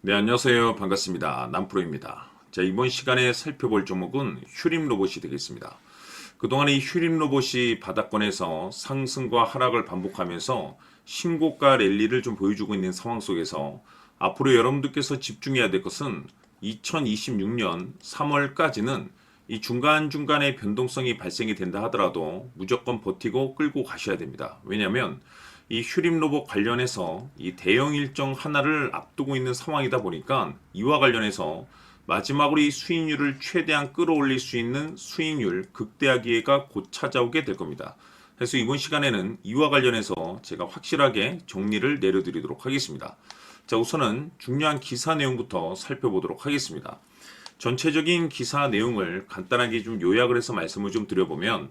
네, 안녕하세요. 반갑습니다. 남프로입니다. 자, 이번 시간에 살펴볼 종목은 휴림 로봇이 되겠습니다. 그동안 이 휴림 로봇이 바닥권에서 상승과 하락을 반복하면서 신고가 랠리를 좀 보여주고 있는 상황 속에서 앞으로 여러분들께서 집중해야 될 것은 2026년 3월까지는 이 중간중간에 변동성이 발생이 된다 하더라도 무조건 버티고 끌고 가셔야 됩니다. 왜냐하면 이 휴림 로봇 관련해서 이 대형 일정 하나를 앞두고 있는 상황이다 보니까 이와 관련해서 마지막으로 이 수익률을 최대한 끌어올릴 수 있는 수익률 극대화 기회가 곧 찾아오게 될 겁니다. 그래서 이번 시간에는 이와 관련해서 제가 확실하게 정리를 내려드리도록 하겠습니다. 자, 우선은 중요한 기사 내용부터 살펴보도록 하겠습니다. 전체적인 기사 내용을 간단하게 좀 요약을 해서 말씀을 좀 드려보면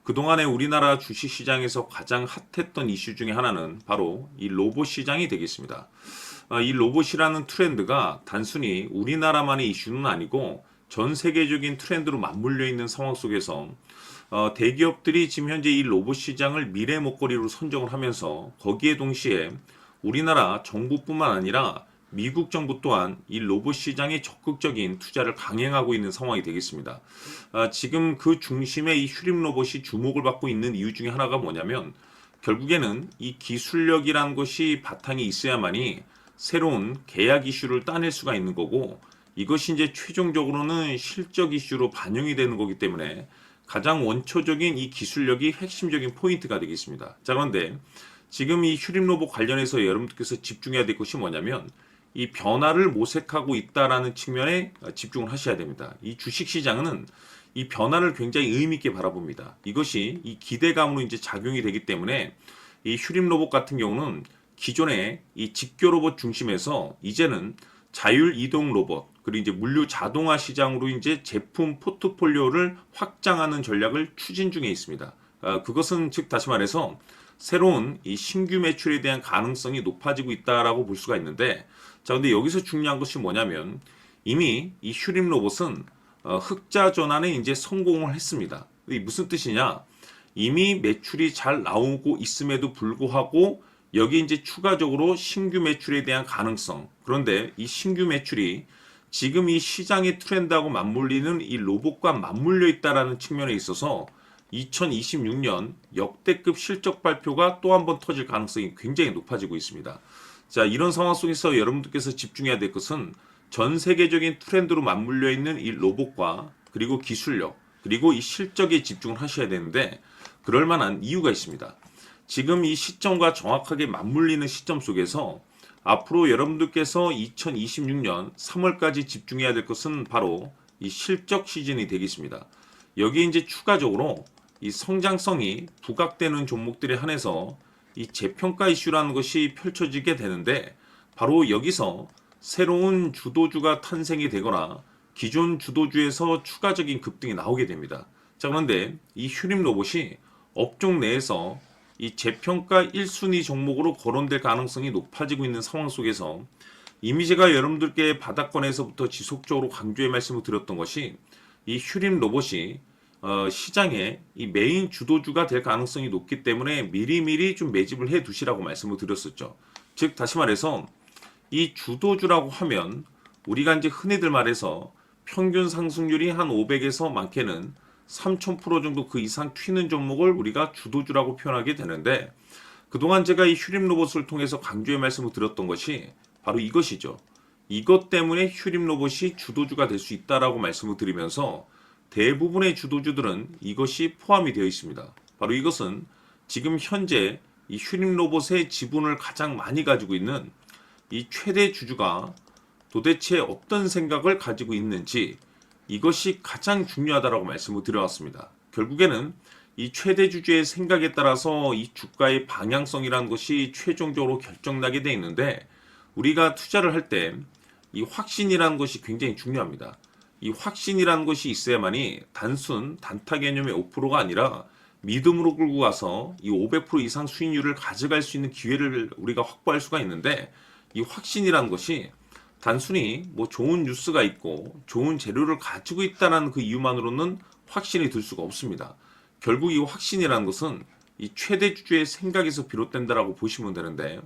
그동안에 우리나라 주식시장에서 가장 핫했던 이슈 중에 하나는 바로 이 로봇 시장이 되겠습니다. 이 로봇이라는 트렌드가 단순히 우리나라만의 이슈는 아니고 전 세계적인 트렌드로 맞물려 있는 상황 속에서 대기업들이 지금 현재 이 로봇 시장을 미래 먹거리로 선정을 하면서 거기에 동시에 우리나라 정부뿐만 아니라 미국 정부 또한 이 로봇 시장에 적극적인 투자를 강행하고 있는 상황이 되겠습니다. 지금 그 중심에 이 휴림 로봇이 주목을 받고 있는 이유 중에 하나가 뭐냐면 결국에는 이 기술력이란 것이 바탕이 있어야만이 새로운 계약 이슈를 따낼 수가 있는 거고 이것이 이제 최종적으로는 실적 이슈로 반영이 되는 거기 때문에 가장 원초적인 이 기술력이 핵심적인 포인트가 되겠습니다. 자, 그런데 지금 이 휴림 로봇 관련해서 여러분들께서 집중해야 될 것이 뭐냐면 이 변화를 모색하고 있다라는 측면에 집중을 하셔야 됩니다. 이 주식시장은 이 변화를 굉장히 의미 있게 바라봅니다. 이것이 이 기대감으로 이제 작용이 되기 때문에 이 휴림 로봇 같은 경우는 기존의 이 직교 로봇 중심에서 이제는 자율 이동 로봇 그리고 이제 물류 자동화 시장으로 이제 제품 포트폴리오를 확장하는 전략을 추진 중에 있습니다. 그것은 즉 다시 말해서 새로운 이 신규 매출에 대한 가능성이 높아지고 있다라고 볼 수가 있는데 자, 근데 여기서 중요한 것이 뭐냐면 이미 이 휴림 로봇은 흑자 전환에 이제 성공을 했습니다. 이게 무슨 뜻이냐? 이미 매출이 잘 나오고 있음에도 불구하고 여기 이제 추가적으로 신규 매출에 대한 가능성. 그런데 이 신규 매출이 지금 이 시장의 트렌드하고 맞물리는 이 로봇과 맞물려 있다라는 측면에 있어서 2026년 역대급 실적 발표가 또 한 번 터질 가능성이 굉장히 높아지고 있습니다. 자, 이런 상황 속에서 여러분들께서 집중해야 될 것은 전 세계적인 트렌드로 맞물려 있는 이 로봇과 그리고 기술력 그리고 이 실적에 집중을 하셔야 되는데 그럴 만한 이유가 있습니다. 지금 이 시점과 정확하게 맞물리는 시점 속에서 앞으로 여러분들께서 2026년 3월까지 집중해야 될 것은 바로 이 실적 시즌이 되겠습니다. 여기에 이제 추가적으로 이 성장성이 부각되는 종목들에 한해서 이 재평가 이슈라는 것이 펼쳐지게 되는데 바로 여기서 새로운 주도주가 탄생이 되거나 기존 주도주에서 추가적인 급등이 나오게 됩니다. 자, 그런데 이 휴림 로봇이 업종 내에서 이 재평가 1순위 종목으로 거론될 가능성이 높아지고 있는 상황 속에서 이미 제가 여러분들께 바닥권에서부터 지속적으로 강조의 말씀을 드렸던 것이 이 휴림 로봇이 시장의 이 메인 주도주가 될 가능성이 높기 때문에 미리미리 좀 매집을 해 두시라고 말씀을 드렸었죠. 즉 다시 말해서 이 주도주라고 하면 우리가 이제 흔히들 말해서 평균 상승률이 한 500에서 많게는 3000% 정도 그 이상 튀는 종목을 우리가 주도주라고 표현하게 되는데 그동안 제가 이 휴림 로봇을 통해서 강조의 말씀을 드렸던 것이 바로 이것이죠. 이것 때문에 휴림 로봇이 주도주가 될 수 있다라고 말씀을 드리면서 대부분의 주도주들은 이것이 포함이 되어 있습니다. 바로 이것은 지금 현재 이 휴림 로봇의 지분을 가장 많이 가지고 있는 이 최대 주주가 도대체 어떤 생각을 가지고 있는지 이것이 가장 중요하다라고 말씀을 드려왔습니다. 결국에는 이 최대 주주의 생각에 따라서 이 주가의 방향성이라는 것이 최종적으로 결정나게 돼 있는데 우리가 투자를 할 때 이 확신이라는 것이 굉장히 중요합니다. 이 확신이라는 것이 있어야만이 단순 단타 개념의 5%가 아니라 믿음으로 끌고 가서 이 500% 이상 수익률을 가져갈 수 있는 기회를 우리가 확보할 수가 있는데 이 확신이라는 것이 단순히 뭐 좋은 뉴스가 있고 좋은 재료를 가지고 있다는 그 이유만으로는 확신이 들 수가 없습니다. 결국 이 확신이라는 것은 이 최대 주주의 생각에서 비롯된다라고 보시면 되는데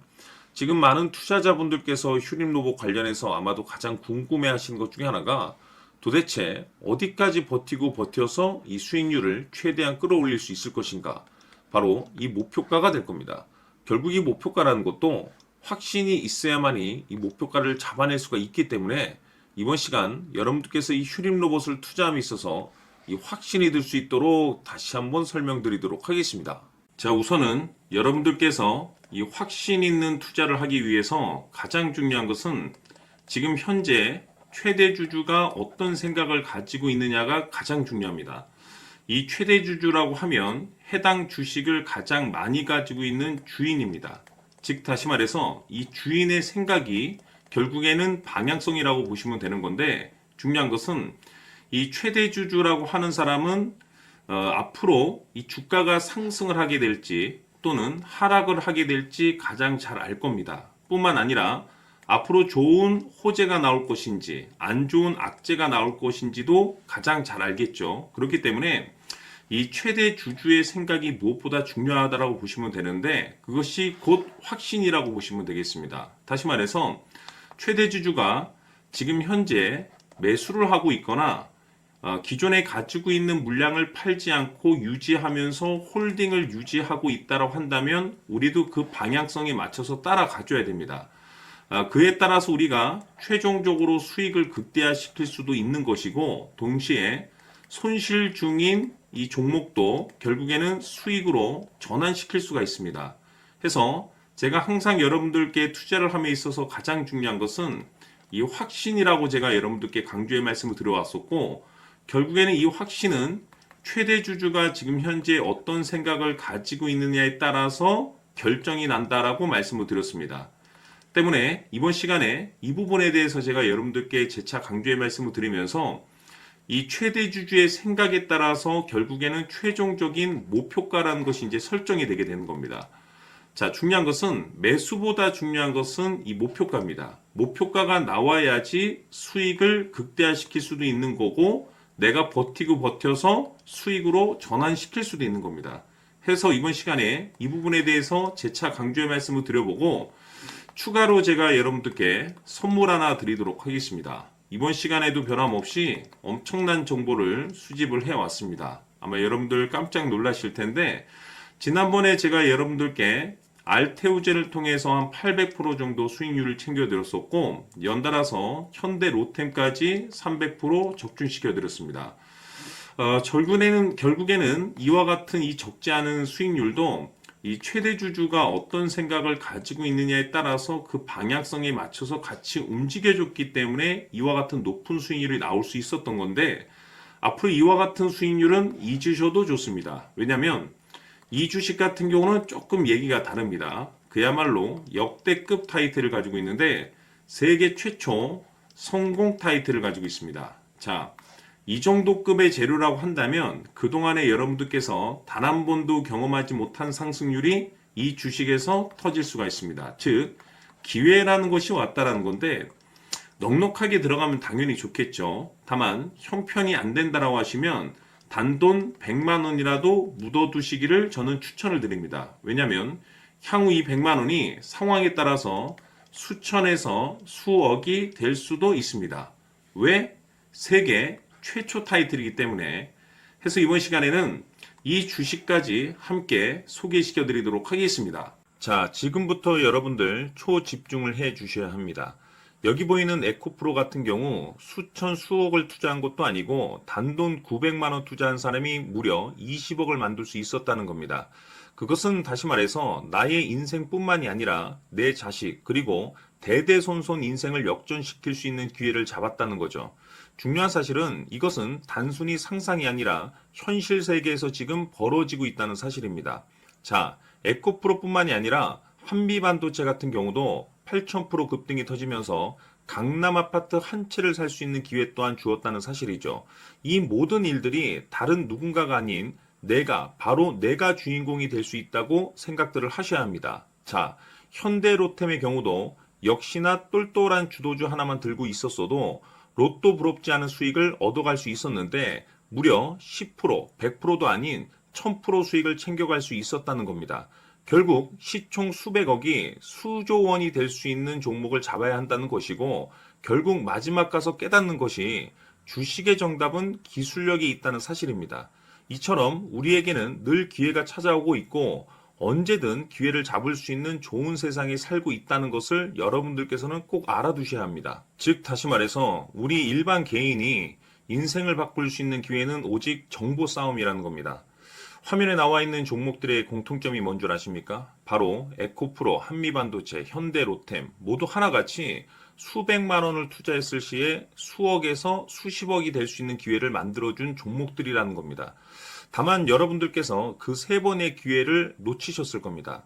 지금 많은 투자자분들께서 휴림로봇 관련해서 아마도 가장 궁금해 하시는 것 중에 하나가 도대체 어디까지 버티고 버텨서 이 수익률을 최대한 끌어올릴 수 있을 것인가? 바로 이 목표가가 될 겁니다. 결국 이 목표가라는 것도 확신이 있어야만이 이 목표가를 잡아낼 수가 있기 때문에 이번 시간 여러분들께서 이 휴림로봇을 투자함에 있어서 이 확신이 들 수 있도록 다시 한번 설명드리도록 하겠습니다. 자, 우선은 여러분들께서 이 확신 있는 투자를 하기 위해서 가장 중요한 것은 지금 현재 최대 주주가 어떤 생각을 가지고 있느냐가 가장 중요합니다. 이 최대 주주라고 하면 해당 주식을 가장 많이 가지고 있는 주인입니다. 즉 다시 말해서 이 주인의 생각이 결국에는 방향성이라고 보시면 되는 건데, 중요한 것은 이 최대 주주라고 하는 사람은 앞으로 이 주가가 상승을 하게 될지 또는 하락을 하게 될지 가장 잘 알 겁니다. 뿐만 아니라 앞으로 좋은 호재가 나올 것인지 안 좋은 악재가 나올 것인지도 가장 잘 알겠죠. 그렇기 때문에 이 최대 주주의 생각이 무엇보다 중요하다고 보시면 되는데, 그것이 곧 확신이라고 보시면 되겠습니다. 다시 말해서 최대 주주가 지금 현재 매수를 하고 있거나 기존에 가지고 있는 물량을 팔지 않고 유지하면서 홀딩을 유지하고 있다고 한다면 우리도 그 방향성에 맞춰서 따라가줘야 됩니다. 그에 따라서 우리가 최종적으로 수익을 극대화시킬 수도 있는 것이고, 동시에 손실 중인 이 종목도 결국에는 수익으로 전환시킬 수가 있습니다. 해서 제가 항상 여러분들께 투자를 함에 있어서 가장 중요한 것은 이 확신이라고 제가 여러분들께 강조의 말씀을 드려왔었고, 결국에는 이 확신은 최대 주주가 지금 현재 어떤 생각을 가지고 있느냐에 따라서 결정이 난다라고 말씀을 드렸습니다. 때문에 이번 시간에 이 부분에 대해서 제가 여러분들께 재차 강조의 말씀을 드리면서 이 최대 주주의 생각에 따라서 결국에는 최종적인 목표가라는 것이 이제 설정이 되게 되는 겁니다. 자, 중요한 것은 매수보다 중요한 것은 이 목표가입니다. 목표가가 나와야지 수익을 극대화시킬 수도 있는 거고, 내가 버티고 버텨서 수익으로 전환시킬 수도 있는 겁니다. 해서 이번 시간에 이 부분에 대해서 재차 강조의 말씀을 드려보고, 추가로 제가 여러분들께 선물 하나 드리도록 하겠습니다. 이번 시간에도 변함없이 엄청난 정보를 수집을 해왔습니다. 아마 여러분들 깜짝 놀라실 텐데, 지난번에 제가 여러분들께 알테우제를 통해서 한 800% 정도 수익률을 챙겨드렸었고, 연달아서 현대 로템까지 300% 적중시켜드렸습니다. 결국에는 이와 같은 이 적지 않은 수익률도 이 최대 주주가 어떤 생각을 가지고 있느냐에 따라서 그 방향성에 맞춰서 같이 움직여줬기 때문에 이와 같은 높은 수익률이 나올 수 있었던 건데, 앞으로 이와 같은 수익률은 잊으셔도 좋습니다. 왜냐하면 이 주식 같은 경우는 조금 얘기가 다릅니다. 그야말로 역대급 타이틀을 가지고 있는데 세계 최초 성공 타이틀을 가지고 있습니다. 자, 이 정도 급의 재료라고 한다면 그동안에 여러분들께서 단 한 번도 경험하지 못한 상승률이 이 주식에서 터질 수가 있습니다. 즉, 기회라는 것이 왔다라는 건데, 넉넉하게 들어가면 당연히 좋겠죠. 다만 형편이 안 된다라고 하시면 단돈 100만 원이라도 묻어두시기를 저는 추천을 드립니다. 왜냐하면 향후 이 100만 원이 상황에 따라서 수천에서 수억이 될 수도 있습니다. 왜? 세계 최초 타이틀이기 때문에. 해서 이번 시간에는 이 주식까지 함께 소개시켜 드리도록 하겠습니다. 자, 지금부터 여러분들 초집중을 해 주셔야 합니다. 여기 보이는 에코프로 같은 경우 수천 수억을 투자한 것도 아니고 단돈 900만 원 투자한 사람이 무려 20억을 만들 수 있었다는 겁니다. 그것은 다시 말해서 나의 인생뿐만이 아니라 내 자식 그리고 대대손손 인생을 역전시킬 수 있는 기회를 잡았다는 거죠. 중요한 사실은 이것은 단순히 상상이 아니라 현실 세계에서 지금 벌어지고 있다는 사실입니다. 자, 에코프로뿐만이 아니라 한미반도체 같은 경우도 8,000% 급등이 터지면서 강남 아파트 한 채를 살 수 있는 기회 또한 주었다는 사실이죠. 이 모든 일들이 다른 누군가가 아닌 바로 내가 주인공이 될 수 있다고 생각들을 하셔야 합니다. 자, 현대로템의 경우도 역시나 똘똘한 주도주 하나만 들고 있었어도 로또 부럽지 않은 수익을 얻어갈 수 있었는데 무려 10%, 100%도 아닌 1000% 수익을 챙겨갈 수 있었다는 겁니다. 결국 시총 수백억이 수조 원이 될 수 있는 종목을 잡아야 한다는 것이고, 결국 마지막 가서 깨닫는 것이 주식의 정답은 기술력이 있다는 사실입니다. 이처럼 우리에게는 늘 기회가 찾아오고 있고 언제든 기회를 잡을 수 있는 좋은 세상에 살고 있다는 것을 여러분들께서는 꼭 알아두셔야 합니다. 즉 다시 말해서 우리 일반 개인이 인생을 바꿀 수 있는 기회는 오직 정보 싸움이라는 겁니다. 화면에 나와 있는 종목들의 공통점이 뭔 줄 아십니까? 바로 에코프로, 한미반도체, 현대로템 모두 하나같이 수백만 원을 투자했을 시에 수억에서 수십억이 될 수 있는 기회를 만들어준 종목들이라는 겁니다. 다만 여러분들께서 그 세 번의 기회를 놓치셨을 겁니다.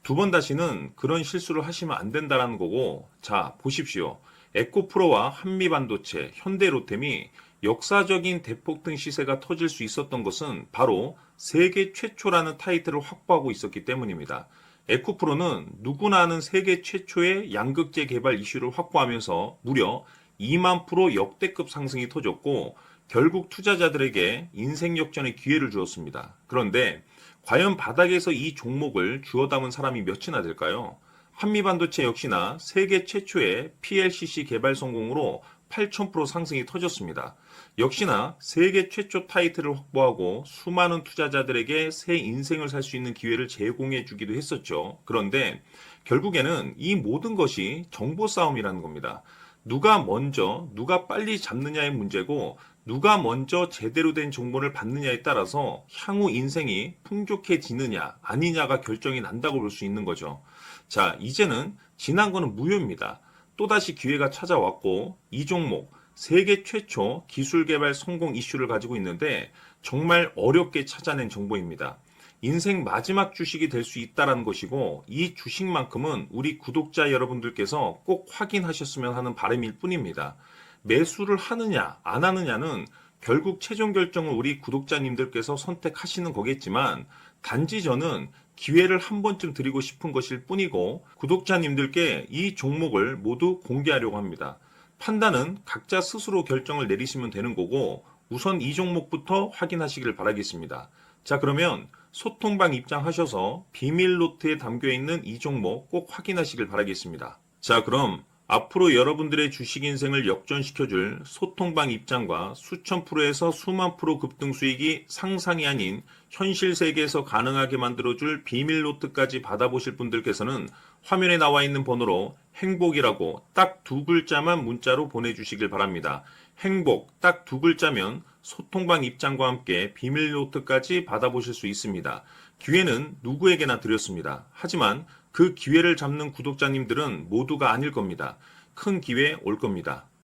두 번 다시는 그런 실수를 하시면 안 된다는 거고, 자, 보십시오. 에코프로와 한미반도체, 현대로템이 역사적인 대폭등 시세가 터질 수 있었던 것은 바로 세계 최초라는 타이틀을 확보하고 있었기 때문입니다. 에코프로는 누구나 아는 세계 최초의 양극재 개발 이슈를 확보하면서 무려 2만 프로 역대급 상승이 터졌고 결국 투자자들에게 인생 역전의 기회를 주었습니다. 그런데 과연 바닥에서 이 종목을 주워 담은 사람이 몇이나 될까요? 한미반도체 역시나 세계 최초의 PLCC 개발 성공으로 8,000% 상승이 터졌습니다. 역시나 세계 최초 타이틀을 확보하고 수많은 투자자들에게 새 인생을 살 수 있는 기회를 제공해 주기도 했었죠. 그런데 결국에는 이 모든 것이 정보 싸움이라는 겁니다. 누가 먼저, 누가 빨리 잡느냐의 문제고 누가 먼저 제대로 된 정보를 받느냐에 따라서 향후 인생이 풍족해지느냐 아니냐가 결정이 난다고 볼 수 있는 거죠. 자, 이제는 지난 거는 무효입니다. 또다시 기회가 찾아왔고 이 종목 세계 최초 기술 개발 성공 이슈를 가지고 있는데 정말 어렵게 찾아낸 정보입니다. 인생 마지막 주식이 될 수 있다는 것이고 이 주식만큼은 우리 구독자 여러분들께서 꼭 확인하셨으면 하는 바람일 뿐입니다. 매수를 하느냐 안 하느냐는 결국 최종 결정을 우리 구독자님들께서 선택하시는 거겠지만 단지 저는 기회를 한 번쯤 드리고 싶은 것일 뿐이고 구독자님들께 이 종목을 모두 공개하려고 합니다. 판단은 각자 스스로 결정을 내리시면 되는 거고 우선 이 종목부터 확인하시길 바라겠습니다. 자, 그러면 소통방 입장하셔서 비밀 노트에 담겨있는 이 종목 꼭 확인하시길 바라겠습니다. 자, 그럼 앞으로 여러분들의 주식 인생을 역전시켜줄 소통방 입장과 수천 프로에서 수만 프로 급등 수익이 상상이 아닌 현실 세계에서 가능하게 만들어줄 비밀 노트까지 받아보실 분들께서는 화면에 나와 있는 번호로 행복이라고 딱 두 글자만 문자로 보내주시길 바랍니다. 행복 딱 두 글자면 소통방 입장과 함께 비밀 노트까지 받아보실 수 있습니다. 기회는 누구에게나 드렸습니다. 하지만 그 기회를 잡는 구독자님들은 모두가 아닐 겁니다. 큰 기회 올 겁니다.